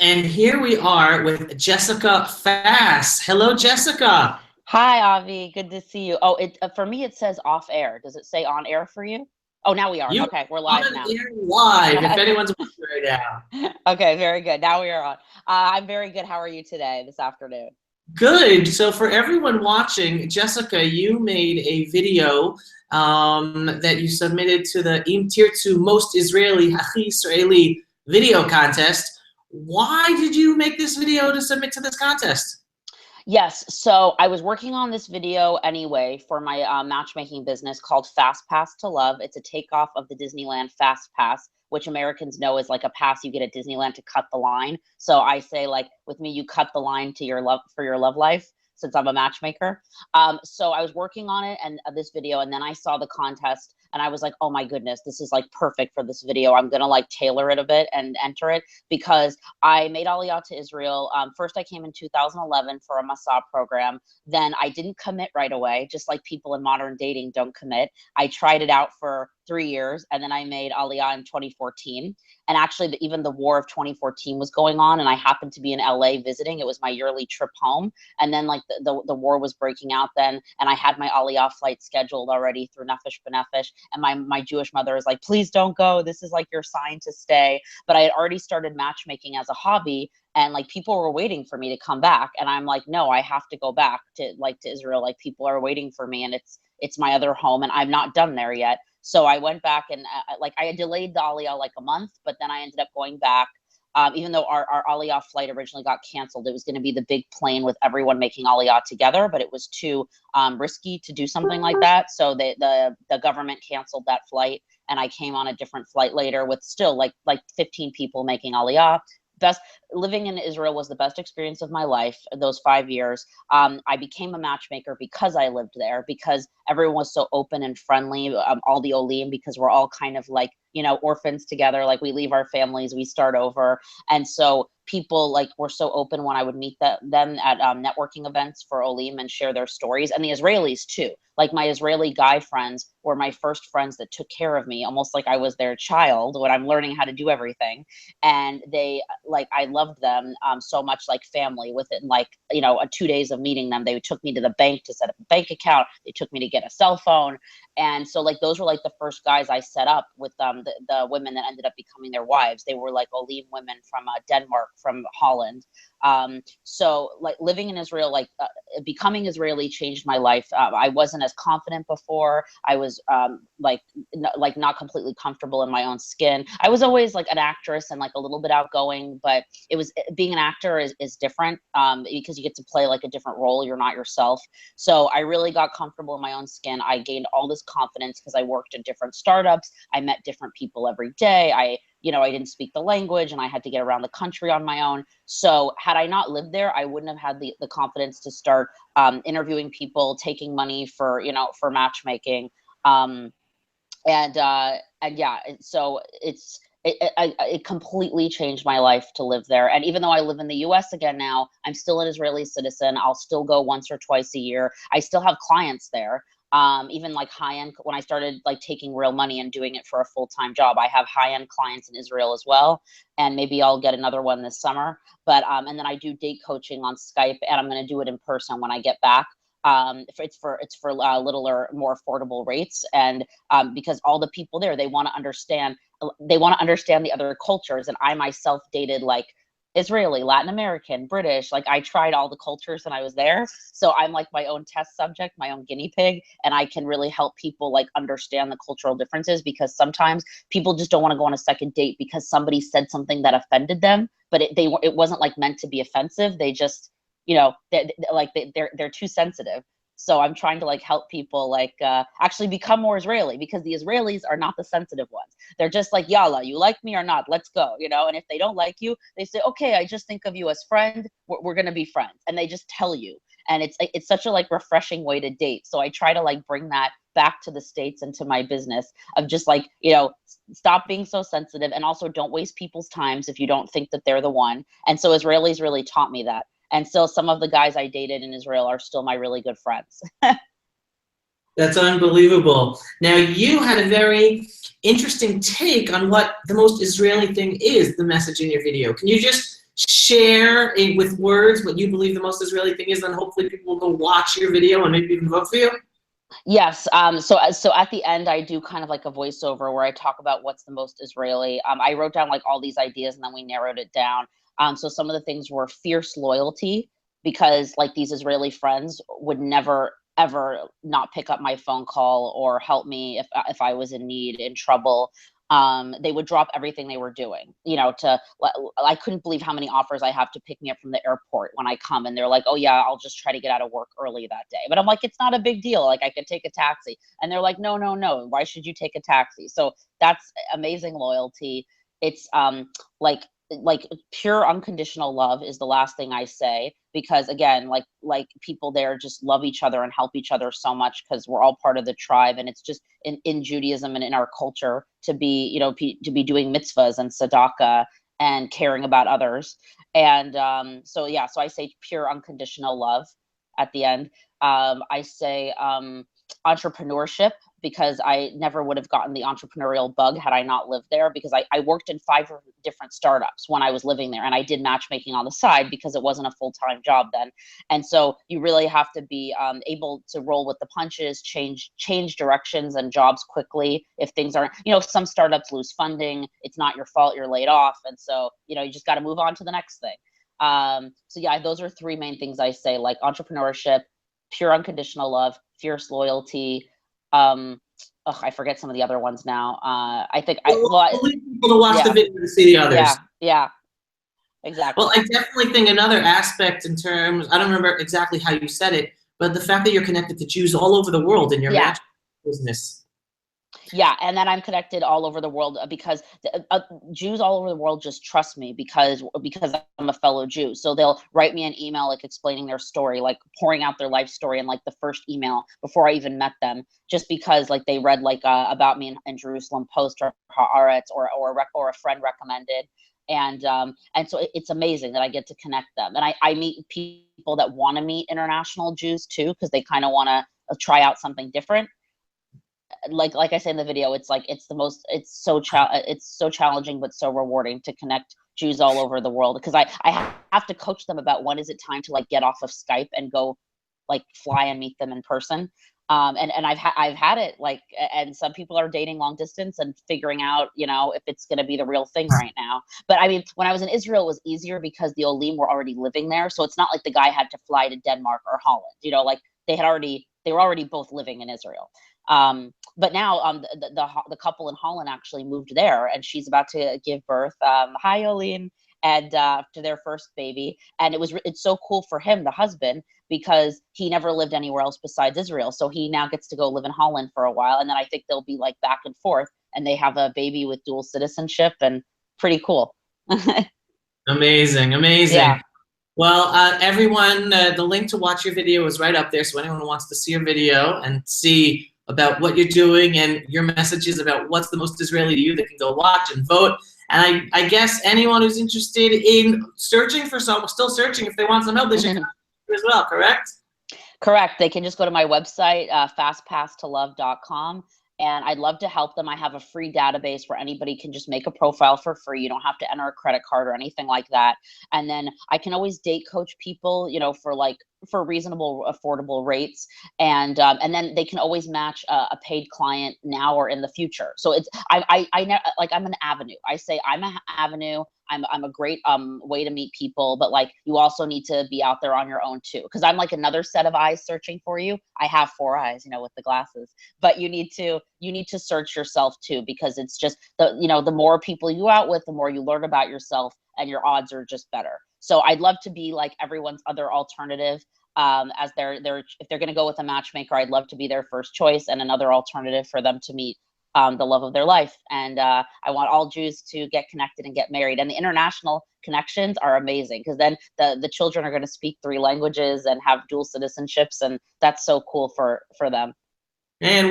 And here we are with Jessica Fass. Hello, Jessica. Hi, Avi. Good to see you. Oh, it for me it says off air. Does it say on air for you? Oh, now we are. You Okay, we're are live on now. air live, if Okay. anyone's wondering right now. Okay, very good. Now we are on. I'm very good. How are you today, this afternoon? Good. So for everyone watching, Jessica, you made a video that you submitted to the Im Tirtzu Most Israeli, Hachi Israeli video contest. Why did you make this video to submit to this contest? Yes, so I was working on this video anyway for my matchmaking business called Fast Pass to Love. It's a takeoff of the Disneyland Fast Pass, which Americans know is like a pass you get at Disneyland to cut the line. So I say, like, with me, you cut the line to your love for your love life, since I'm a matchmaker. So I was working on it and this video, and then I saw the contest, and I was like, oh my goodness, this is like perfect for this video. I'm gonna like tailor it a bit and enter it because I made Aliyah to Israel. First, I came in 2011 for a Masa program. Then I didn't commit right away, just like people in modern dating don't commit. I tried it out for 3 years, and then I made Aliyah in 2014. And actually, even the war of 2014 was going on, and I happened to be in LA visiting. It was my yearly trip home, and then like the war was breaking out then, and I had my Aliyah flight scheduled already through Nefesh B'Nefesh, and my Jewish mother was like, please don't go. This is like your sign to stay. But I had already started matchmaking as a hobby, and like people were waiting for me to come back, and I'm like, no, I have to go back to Israel. Like people are waiting for me, and it's my other home, and I'm not done there yet. So I went back, and like I had delayed the Aliyah like a month, but then I ended up going back. Even though our Aliyah flight originally got canceled, it was going to be the big plane with everyone making Aliyah together, but it was too risky to do something like that. So the government canceled that flight, and I came on a different flight later with still like 15 people making Aliyah. Best Living in Israel was the best experience of my life. Those 5 years, I became a matchmaker because I lived there, because everyone was so open and friendly. All the Olim, because we're all kind of like, orphans together. Like we leave our families, we start over, and so people like were so open when I would meet them at networking events for Olim and share their stories, and the Israelis too. Like my Israeli guy friends were my first friends that took care of me, almost like I was their child when I'm learning how to do everything. And they like I loved them so much, like family. Within like 2 days of meeting them, they took me to the bank to set up a bank account. They took me to get a cell phone, and so like those were like the first guys I set up with. The women that ended up becoming their wives, they were like Olim women from Denmark, from Holland. So like living in Israel, like becoming Israeli changed my life. I wasn't as confident before. I was like not completely comfortable in my own skin. I was always like an actress and like a little bit outgoing, but it was being an actor is different, because you get to play like a different role. You're not yourself. So I really got comfortable in my own skin. I gained all this confidence because I worked in different startups. I met different people every day. I didn't speak the language, and I had to get around the country on my own. So had I not lived there, I wouldn't have had the confidence to start interviewing people, taking money for matchmaking. Um, and yeah, so it completely changed my life to live there. And even though I live in the US again now, I'm still an Israeli citizen. I'll still go once or twice a year. I still have clients there. Even like high end, when I started like taking real money and doing it for a full-time job, I have high end clients in Israel as well. And maybe I'll get another one this summer. But and then I do date coaching on Skype, and I'm going to do it in person when I get back. It's for littler, more affordable rates, and because all the people there, they want to understand the other cultures. And I myself dated like Israeli, Latin American, British. Like I tried all the cultures when I was there. So I'm like my own test subject, my own guinea pig, and I can really help people like understand the cultural differences, because sometimes people just don't want to go on a second date because somebody said something that offended them, but it wasn't like meant to be offensive. They just, they're too sensitive. So I'm trying to like help people like actually become more Israeli, because the Israelis are not the sensitive ones. They're just like, yalla, you like me or not, let's go. And if they don't like you, they say, okay, I just think of you as friend, we're going to be friends, and they just tell you. And it's such a like refreshing way to date. So I try to like bring that back to the States and to my business, of just like, stop being so sensitive, and also don't waste people's times if you don't think that they're the one. And so Israelis really taught me that. And still, some of the guys I dated in Israel are still my really good friends. That's unbelievable. Now, you had a very interesting take on what the most Israeli thing is, the message in your video. Can you just share with words what you believe the most Israeli thing is, then hopefully people will go watch your video and maybe even vote for you? Yes. So at the end, I do kind of like a voiceover where I talk about what's the most Israeli. I wrote down like all these ideas and then we narrowed it down. So some of the things were fierce loyalty, because like these Israeli friends would never ever not pick up my phone call or help me if I was in need, in trouble. They would drop everything they were doing, you know, I couldn't believe how many offers I have to pick me up from the airport when I come, and they're like, oh yeah, I'll just try to get out of work early that day. But I'm like, it's not a big deal. Like I could take a taxi. And they're like, no, no, no. Why should you take a taxi? So that's amazing loyalty. It's like pure unconditional love is the last thing I say, because again, like people there just love each other and help each other so much because we're all part of the tribe, and it's just in Judaism and in our culture to be, you know, to be doing mitzvahs and tzedakah and caring about others. And so yeah, so I say pure unconditional love at the end. I say entrepreneurship, because I never would have gotten the entrepreneurial bug had I not lived there, because I worked in 5 different startups when I was living there, and I did matchmaking on the side because it wasn't a full-time job then. And so you really have to be able to roll with the punches, change directions and jobs quickly if things aren't, you know, some startups lose funding, it's not your fault, you're laid off, and so, you know, you just got to move on to the next thing. So yeah, those are 3 main things I say, like entrepreneurship, pure unconditional love, fierce loyalty. I forget some of the other ones now. I think We'll leave people to watch the video to see the others. Yeah, exactly. Well, I definitely think another aspect in terms, I don't remember exactly how you said it, but the fact that you're connected to Jews all over the world in your match business. Yeah, and then I'm connected all over the world because Jews all over the world just trust me because I'm a fellow Jew. So they'll write me an email like explaining their story, like pouring out their life story in like the first email before I even met them, just because like they read like about me in Jerusalem Post or Haaretz or a friend recommended. And so it's amazing that I get to connect them, and I meet people that want to meet international Jews too, because they kind of want to try out something different. Like I say in the video, it's like it's so challenging but so rewarding to connect Jews all over the world, because I have to coach them about when is it time to like get off of Skype and go like fly and meet them in person. And I've had it like, and some people are dating long distance and figuring out, you know, if it's going to be the real thing right now. But I mean, when I was in Israel, it was easier because the Olim were already living there, so it's not like the guy had to fly to Denmark or Holland, you know, like they were already both living in Israel. But now the couple in Holland actually moved there, and she's about to give birth, hi Oline, and to their first baby. And it's so cool for him, the husband, because he never lived anywhere else besides Israel. So he now gets to go live in Holland for a while, and then I think they'll be like back and forth, and they have a baby with dual citizenship, and pretty cool. Amazing, amazing. Yeah. Well, everyone, the link to watch your video is right up there. So anyone who wants to see your video and see about what you're doing and your messages about what's the most Israeli to you, they can go watch and vote. And I guess anyone who's interested in searching for someone, still searching, if they want some help, they should come as well, correct? Correct. They can just go to my website, fastpasstolove.com. And I'd love to help them. I have a free database where anybody can just make a profile for free. You don't have to enter a credit card or anything like that. And then I can always date coach people, you know, for reasonable, affordable rates. And then they can always match a paid client now or in the future. So it's, I'm an avenue. I say I'm an avenue. I'm a great way to meet people, but like you also need to be out there on your own too, because I'm like another set of eyes searching for you. I have 4 eyes, you know, with the glasses, but you need to search yourself too, because it's just the more people you out with, the more you learn about yourself, and your odds are just better. So I'd love to be like everyone's other alternative. As if they're going to go with a matchmaker, I'd love to be their first choice and another alternative for them to meet the love of their life. And I want all Jews to get connected and get married. And the international connections are amazing, because then the children are going to speak 3 languages and have dual citizenships, and that's so cool for them. And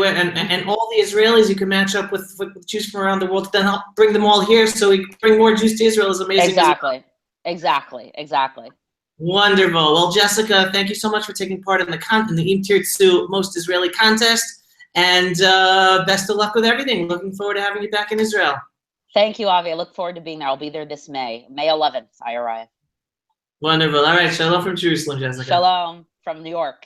all the Israelis you can match up with Jews from around the world to then help bring them all here, so we bring more Jews to Israel is amazing. Exactly. Wonderful. Well, Jessica, thank you so much for taking part in the Im Tirtzu Most Israeli Contest, and best of luck with everything. Looking forward to having you back in Israel. Thank you, Avi. I look forward to being there. I'll be there this May 11th. I arrive. Wonderful. All right. Shalom from Jerusalem, Jessica. Shalom from New York.